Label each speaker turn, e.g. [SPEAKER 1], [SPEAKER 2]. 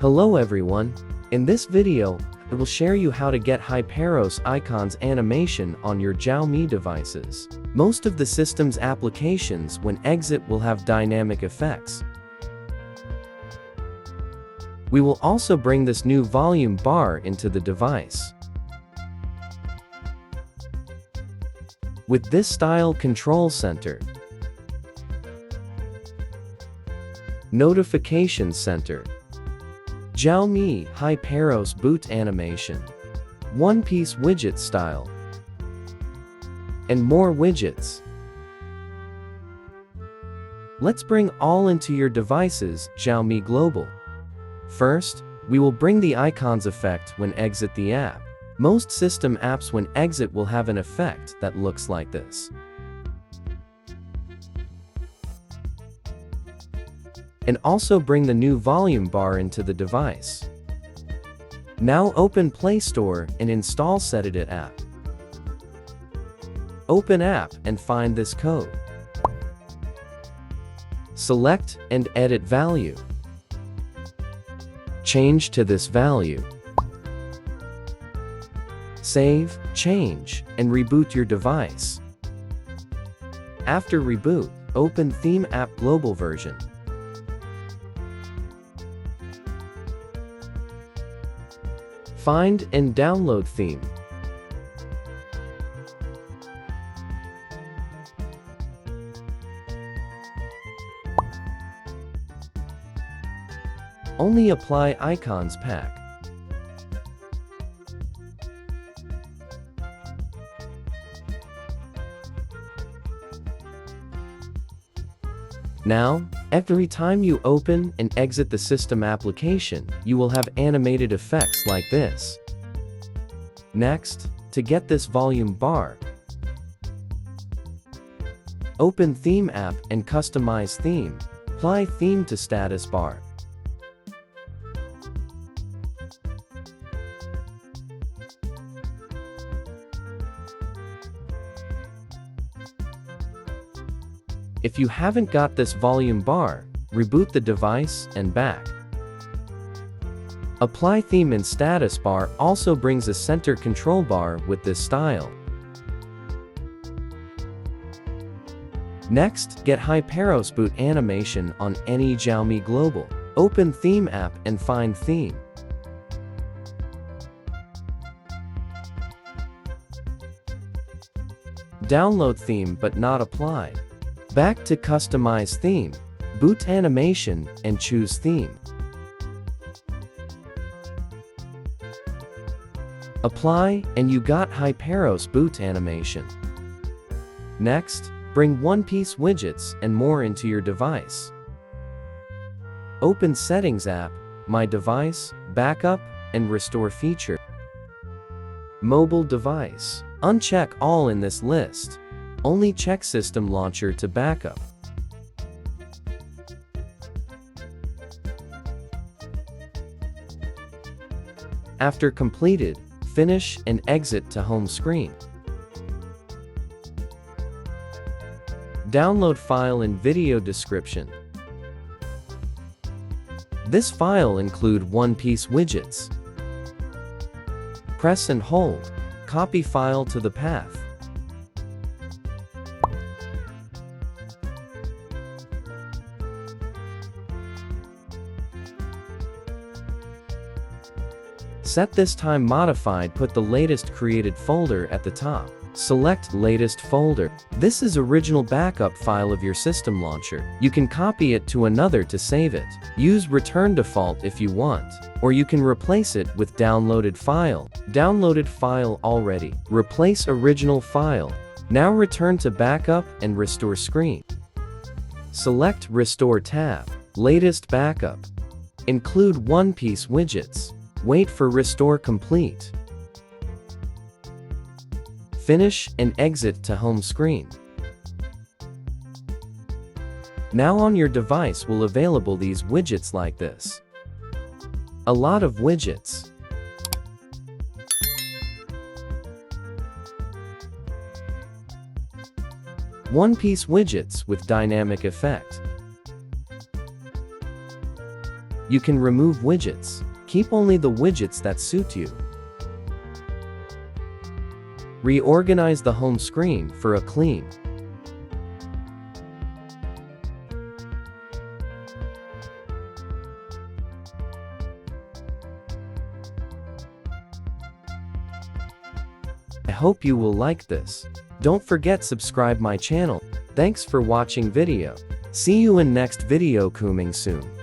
[SPEAKER 1] Hello everyone. In this video, I will share you how to get HyperOS icons animation on your Xiaomi devices. Most of the system's applications when exit will have dynamic effects. We will also bring this new volume bar into the device. With this style control center, notification center, Xiaomi HyperOS boot animation, one-piece widget style, and more widgets. Let's bring all into your device's Xiaomi Global. First, we will bring the icons effect when exit the app. Most system apps when exit will have an effect that looks like this. And also bring the new volume bar into the device. Now open Play Store and install Setedit app. Open app and find this code. Select and edit value. Change to this value. Save, change, and reboot your device. After reboot, open Theme App Global version. Find and download theme. Only apply icons pack. Now, every time you open and exit the system application, you will have animated effects like this. Next, to get this volume bar, open Theme app and customize theme. Apply theme to status bar. If you haven't got this volume bar, reboot the device and back. Apply theme in status bar also brings a center control bar with this style. Next, get HyperOS boot animation on any Xiaomi Global. Open Theme app and find theme. Download theme but not applied. Back to Customize Theme, Boot Animation, and choose Theme. Apply, and you got HyperOS boot animation. Next, bring one-piece widgets and more into your device. Open Settings app, My Device, Backup, and Restore feature. Mobile device. Uncheck all in this list. Only check System Launcher to backup. After completed, finish and exit to home screen. Download file in video description. This file include one-piece widgets. Press and hold. Copy file to the path. Set this time modified, put the latest created folder at the top. Select latest folder. This is original backup file of your system launcher. You can copy it to another to save it. Use return default if you want, or you can replace it with downloaded file. Downloaded file already. Replace original file. Now return to backup and restore screen. Select Restore tab. Latest backup. Include one-piece widgets. Wait for Restore complete. Finish and exit to home screen. Now on your device will available these widgets like this. A lot of widgets. One-piece widgets with dynamic effect. You can remove widgets. Keep only the widgets that suit you. Reorganize the home screen for a clean. I hope you will like this. Don't forget subscribe my channel. Thanks for watching video. See you in next video coming soon.